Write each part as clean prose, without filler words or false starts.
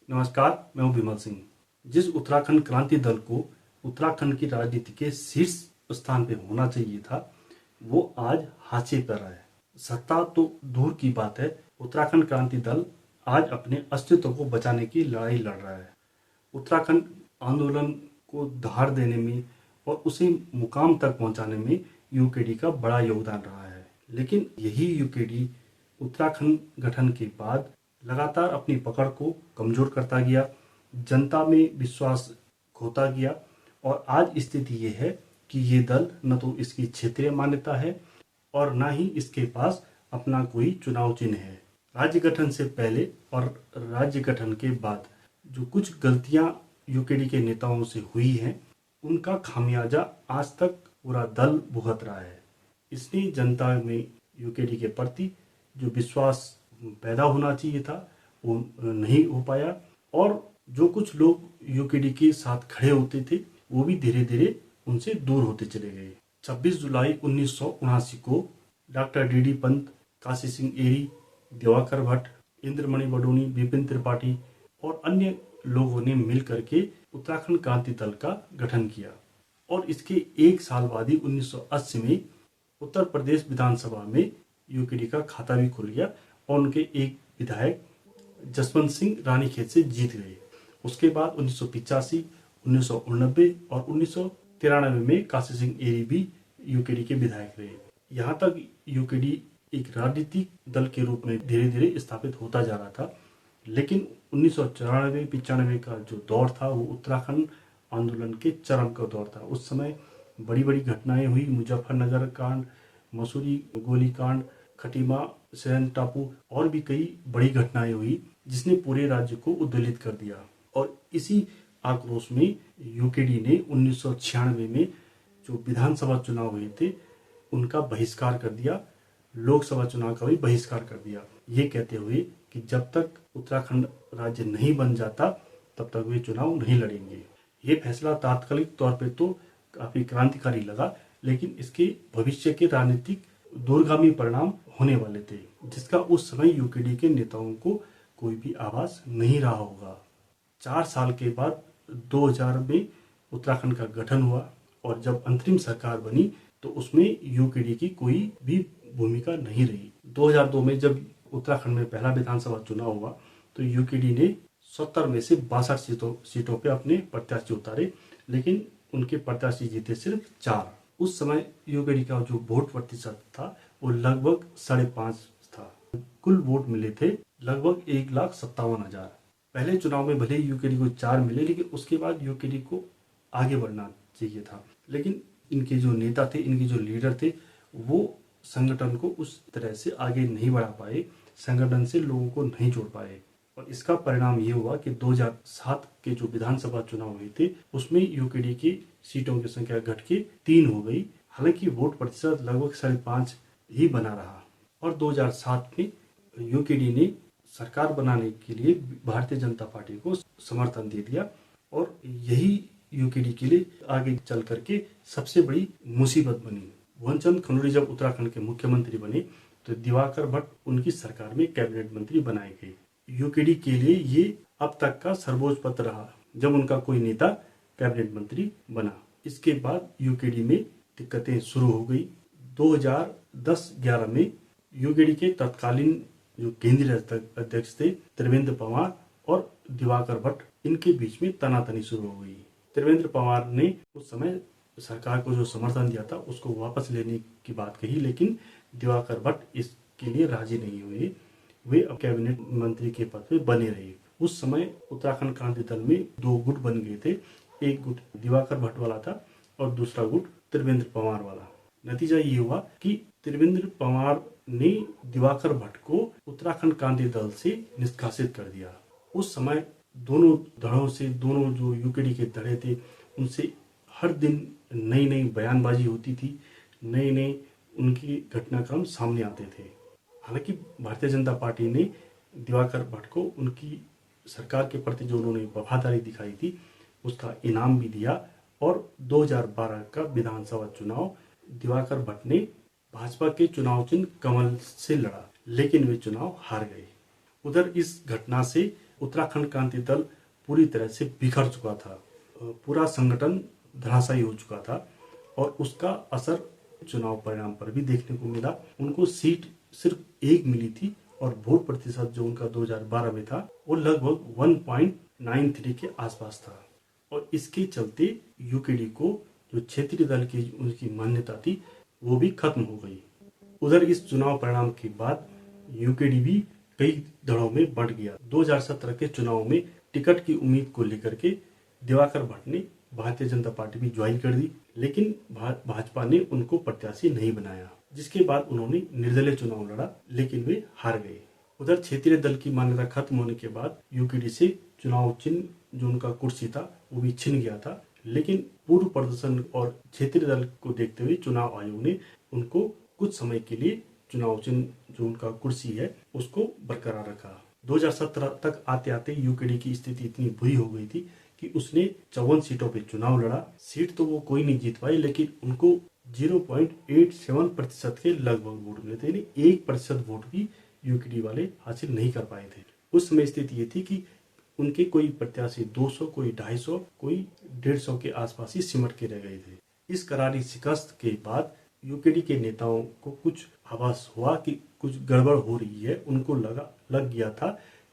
नमस्कार, मैं हूं विमल सिंह। जिस उत्तराखंड क्रांति दल को उत्तराखंड की राजनीति के शीर्ष स्थान पे होना चाहिए था, वो आज हाशिए पर है। सत्ता तो दूर की बात है, उत्तराखंड क्रांति दल आज अपने अस्तित्व को बचाने की लड़ाई लड़ रहा है। उत्तराखंड आंदोलन को धार देने में और उसे मुकाम तक पहुंचाने में यूकेडी का बड़ा योगदान रहा है। लेकिन यही यूकेडी उत्तराखंड गठन के बाद लगातार अपनी पकड़ को कमजोर करता गया, जनता में विश्वास खोता गया और आज स्थिति ये है कि ये दल न तो इसकी क्षेत्रीय मान्यता है और न ही इसके पास अपना कोई चुनाव चिन्ह है। राज्य गठन से पहले और राज्य गठन के बाद जो कुछ गलतियां यूकेडी के नेताओं से हुई हैं, उनका खामियाजा आज तक पूरा दल भुगत रहा है। इसलिए जनता में यूकेडी के प्रति जो विश्वास पैदा होना चाहिए था वो नहीं हो पाया और जो कुछ लोग यूकेडी के साथ खड़े होते थे वो भी धीरे धीरे उनसे दूर होते चले गए। 26 जुलाई 1979 को डॉक्टर डी पंत, काशी सिंह एरी, दिवाकर भट्ट, इंद्रमणि बडोनी, विपिन त्रिपाठी और अन्य लोगों ने मिलकर के उत्तराखंड क्रांति दल का गठन किया और इसके एक साल बाद ही 1980 में उत्तर प्रदेश विधानसभा में यूकेडी का खाता भी खुल गया और उनके एक विधायक जसवंत सिंह रानीखेत से जीत गए। उसके बाद 1985, 1989 और 1993 में काशी सिंह एरी भी यूकेडी के विधायक रहे। यहाँ तक यूकेडी एक राजनीतिक दल के रूप में धीरे धीरे स्थापित होता जा रहा था। लेकिन 1994-95 का जो दौर था वो उत्तराखंड आंदोलन के चरम का दौर था। उस समय बड़ी बड़ी घटनाएं हुई, मुजफ्फरनगर कांड, मसूरी गोली कांड, खटीमा सैन टापू और भी कई बड़ी घटनाएं हुई जिसने पूरे राज्य को उद्वेलित कर दिया। और इसी आक्रोश में यूकेडी ने 1996 में जो विधानसभा चुनाव हुए थे उनका बहिष्कार कर दिया, लोकसभा चुनाव का भी बहिष्कार कर दिया, ये कहते हुए कि जब तक उत्तराखंड राज्य नहीं बन जाता तब तक वे चुनाव नहीं लड़ेंगे। ये फैसला तात्कालिक तौर पे तो काफी क्रांतिकारी लगा, लेकिन इसके भविष्य के राजनीतिक दूरगामी परिणाम होने वाले थे, जिसका उस समय यूकेडी के नेताओं को कोई भी आभास नहीं रहा होगा। 4 साल के बाद 2000 में उत्तराखंड का गठन हुआ और जब अंतरिम सरकार बनी तो उसमें यूकेडी की कोई भी भूमिका नहीं रही। 2002 में जब उत्तराखंड में पहला विधानसभा चुनाव हुआ तो यूकेडी ने 70 में से 62 सीटों पे अपने प्रत्याशी उतारे, लेकिन उनके प्रत्याशी जीते सिर्फ 4। उस समय यूकेडी का जो वोट प्रतिशत था वो लगभग 5.5 था। कुल वोट मिले थे लगभग 1,57,000। पहले चुनाव में भले ही यूकेडी को 4 मिले, लेकिन उसके बाद यूकेडी को आगे बढ़ना चाहिए था। लेकिन इनके जो नेता थे, इनके जो लीडर थे, वो संगठन को उस तरह से आगे नहीं बढ़ा पाए, संगठन से लोगों को नहीं जोड़ पाए और इसका परिणाम ये हुआ कि 2007 के जो विधानसभा चुनाव हुए थे उसमें यूकेडी की सीटों की संख्या घट के 3 हो गई। हालांकि वोट प्रतिशत लगभग 5.5 ही बना रहा और 2007 में यूकेडी ने सरकार बनाने के लिए भारतीय जनता पार्टी को समर्थन दे दिया और यही यूकेडी के लिए आगे चल करके सबसे बड़ी मुसीबत बनी। भुवनचंद खंडूड़ी जब उत्तराखंड के मुख्यमंत्री बने तो दिवाकर भट्ट उनकी सरकार में कैबिनेट मंत्री बनाए गए। यूकेडी के लिए ये अब तक का सर्वोच्च पद रहा जब उनका कोई नेता कैबिनेट मंत्री बना। इसके बाद यूकेडी में दिक्कतें शुरू हो गई। 2010-11 में यूकेडी के तत्कालीन जो केंद्रीय अध्यक्ष थे त्रिवेंद्र पंवार और दिवाकर भट्ट, इनके बीच में तनातनी शुरू हो गई। त्रिवेंद्र पंवार ने उस समय सरकार को जो समर्थन दिया था उसको वापस लेने की बात कही, लेकिन दिवाकर भट्ट इसके लिए राजी नहीं हुए। वे अब कैबिनेट मंत्री के पद पे बने रहे। उस समय उत्तराखंड क्रांति दल में 2 गुट बन गए थे, एक गुट दिवाकर भट्ट वाला था और दूसरा गुट त्रिवेंद्र पंवार वाला। नतीजा ये हुआ कि त्रिवेंद्र पंवार ने दिवाकर भट्ट को उत्तराखंड क्रांति दल से निष्कासित कर दिया। उस समय दोनों धड़ों से, दोनों जो यूकेडी के धड़े थे उनसे हर दिन नई नई बयानबाजी होती थी, नए नए उनकी घटनाक्रम सामने आते थे। हालांकि भारतीय जनता पार्टी ने दिवाकर भट्ट को उनकी सरकार के प्रति जो उन्होंने वफादारी दिखाई थी उसका इनाम भी दिया और 2012 का विधानसभा चुनाव दिवाकर भट्ट ने भाजपा के चुनाव चिन्ह कमल से लड़ा, लेकिन वे चुनाव हार गए। उधर इस घटना से उत्तराखंड क्रांति दल पूरी तरह से बिखर चुका था। पूरा संगठन धराशायी हो चुका था और उसका असर चुनाव परिणाम पर भी देखने को मिला। उनको सीट सिर्फ एक मिली थी और वोट प्रतिशत जो उनका 2012 में था वो लगभग 1.93 के आसपास था। और इसके चलते यूकेडी को जो क्षेत्रीय दल की उनकी मान्यता थी वो भी खत्म हो गई। उधर इस चुनाव परिणाम के बाद यूकेडी भी कई दलों में बंट गया। 2017 के चुनाव में टिकट की उम्मीद को लेकर के दिवाकर भट्ट ने भारतीय जनता पार्टी भी ज्वाइन कर दी, लेकिन भाजपा ने उनको प्रत्याशी नहीं बनाया, जिसके बाद उन्होंने निर्दलीय चुनाव लड़ा, लेकिन वे हार गए। उधर क्षेत्रीय दल की मान्यता खत्म होने के बाद यूकेडी से चुनाव चिन्ह जो उनका कुर्सी था वो भी छिन गया था, लेकिन पूर्व प्रदर्शन और क्षेत्रीय दल को देखते हुए चुनाव आयोग ने उनको कुछ समय के लिए चुनाव चिन्ह जो उनका कुर्सी है उसको बरकरार रखा। 2017 तक आते आते यूकेडी की स्थिति इतनी बुरी हो गई थी कि उसने 54 सीटों पे चुनाव लड़ा। सीट तो वो कोई नहीं जीत पाई, लेकिन उनको 0.87% के लगभग वोट मिले थे, यानी 1% वोट भी यूकेडी वाले हासिल नहीं कर पाए थे। उस समय स्थिति ये थी कि उनके कोई प्रत्याशी 200, कोई 250, कोई 150 के आसपास ही सिमट के रह गए थे। इस करारी शिकस्त के बाद यूकेडी के नेताओं को कुछ आभास हुआ कि कुछ गड़बड़ हो रही है। उनको लग गया था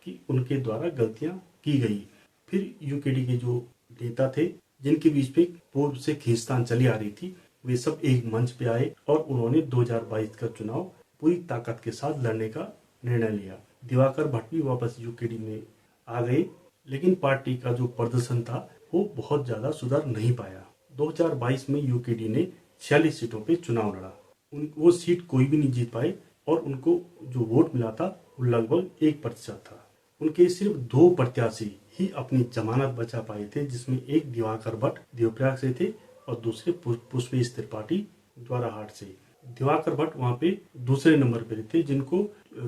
कि उनके द्वारा गलतियां की गई। फिर यूकेडी के जो नेता थे जिनके बीच में पूर्व से खींचतान चली आ रही थी, वे सब एक मंच पे आए और उन्होंने 2022 का चुनाव पूरी ताकत के साथ लड़ने का निर्णय लिया। दिवाकर भट्ट भी वापस यूकेडी में आ गए, लेकिन पार्टी का जो प्रदर्शन था वो बहुत ज्यादा सुधर नहीं पाया। 2022 में यूकेडी ने 46 सीटों पे चुनाव लड़ा। वो सीट कोई भी नहीं जीत पाए और उनको जो वोट मिला था वो लगभग 1% था। उनके सिर्फ 2 प्रत्याशी ही अपनी जमानत बचा पाए थे, जिसमें एक दिवाकर भट्ट देवप्रयाग से थे और दूसरे पुष्पेश त्रिपाठी द्वाराहाट से। दिवाकर भट्ट वहां पे दूसरे नंबर पे थे, जिनको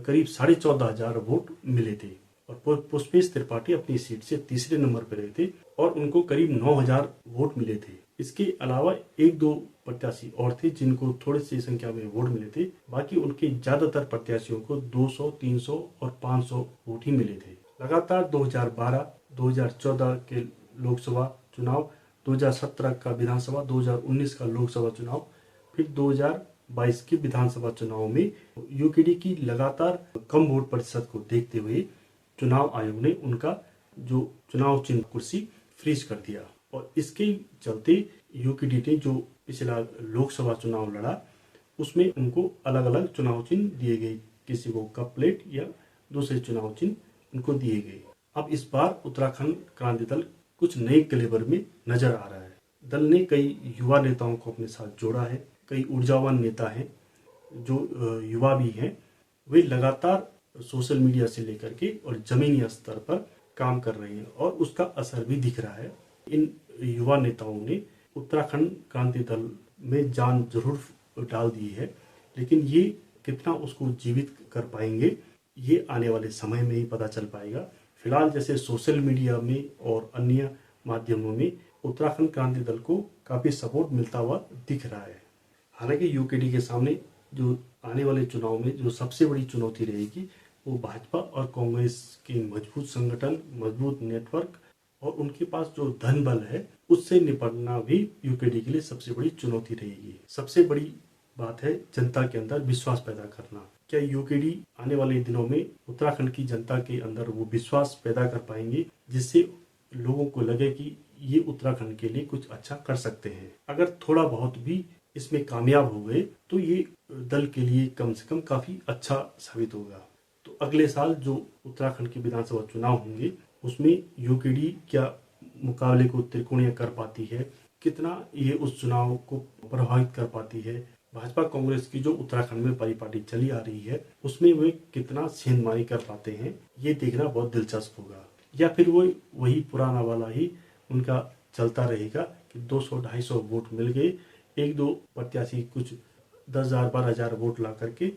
करीब 14,500 वोट मिले थे, और पुष्पेश त्रिपाठी अपनी सीट से तीसरे नंबर पर रहे थे और उनको करीब 9,000 वोट मिले थे। इसके अलावा 1-2 प्रत्याशी और थे जिनको थोड़ी सी संख्या में वोट मिले थे। बाकी उनके ज्यादातर प्रत्याशियों को 200, 300 और 500 वोट ही मिले थे। लगातार 2012, 2014 के लोकसभा चुनाव, 2017 का विधानसभा, 2019 का लोकसभा चुनाव, फिर 2022 के विधानसभा चुनाव में यूकेडी की लगातार कम वोट प्रतिशत को देखते हुए चुनाव आयोग ने उनका जो चुनाव चिन्ह कुर्सी फ्रीज कर दिया। और इसके चलते यूकेडी ने जो पिछला लोकसभा चुनाव लड़ा उसमें उनको अलग अलग चुनाव चिन्ह दिए गए, किसी को कप प्लेट या दूसरे चुनाव चिन्ह उनको दिए गए। अब इस बार उत्तराखंड क्रांति दल कुछ नए कलेवर में नजर आ रहा है। दल ने कई युवा नेताओं को अपने साथ जोड़ा है। कई ऊर्जावान नेता हैं जो युवा भी हैं, वे लगातार सोशल मीडिया से लेकर के और जमीनी स्तर पर काम कर रहे हैं और उसका असर भी दिख रहा है। इन युवा नेताओं ने उत्तराखंड क्रांति दल में जान जरूर डाल दी है, लेकिन ये कितना उसको जीवित कर पाएंगे ये आने वाले समय में ही पता चल पाएगा। फिलहाल जैसे सोशल मीडिया में और अन्य माध्यमों में उत्तराखंड क्रांति दल को काफी सपोर्ट मिलता हुआ दिख रहा है। हालांकि यूकेडी के सामने जो आने वाले चुनाव में जो सबसे बड़ी चुनौती रहेगी वो भाजपा और कांग्रेस के मजबूत संगठन, मजबूत नेटवर्क और उनके पास जो धन बल है उससे निपटना भी यूकेडी के लिए सबसे बड़ी चुनौती रहेगी। सबसे बड़ी बात है जनता के अंदर विश्वास पैदा करना। क्या यूकेडी आने वाले दिनों में उत्तराखंड की जनता के अंदर वो विश्वास पैदा कर पाएंगे जिससे लोगों को लगे कि ये उत्तराखंड के लिए कुछ अच्छा कर सकते हैं। अगर थोड़ा बहुत भी इसमें कामयाब हो गए तो ये दल के लिए कम से कम काफी अच्छा साबित होगा। तो अगले साल जो उत्तराखंड के विधानसभा चुनाव होंगे उसमें यूकेडी क्या मुकाबले को त्रिकोणीय कर पाती है, कितना ये उस चुनाव को प्रभावित कर पाती है। भाजपा कांग्रेस की जो उत्तराखंड में परिपाटी चली आ रही है उसमें वे कितना सेंधमारी कर पाते हैं ये देखना बहुत दिलचस्प होगा। या फिर वो वही पुराना वाला ही उनका चलता रहेगा कि 200-250 वोट मिल गए, 1-2 प्रत्याशी कुछ 10,000, 12,000 वोट ला करके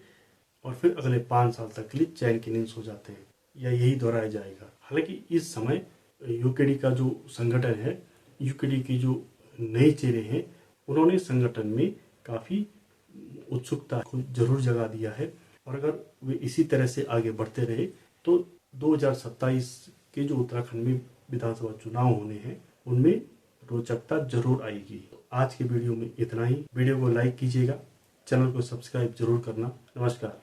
और फिर अगले 5 साल तक के लिए चैन की नींद सो जाते हैं, या यही दोहराया जाएगा। हालांकि इस समय यूकेडी का जो संगठन है, यूकेडी के जो नए चेहरे हैं, उन्होंने संगठन में काफी उत्सुकता को जरूर जगा दिया है और अगर वे इसी तरह से आगे बढ़ते रहे तो 2027 कि जो उत्तराखंड में विधानसभा चुनाव होने हैं उनमें रोचकता जरूर आएगी। आज के वीडियो में इतना ही। वीडियो को लाइक कीजिएगा, चैनल को सब्सक्राइब जरूर करना। नमस्कार।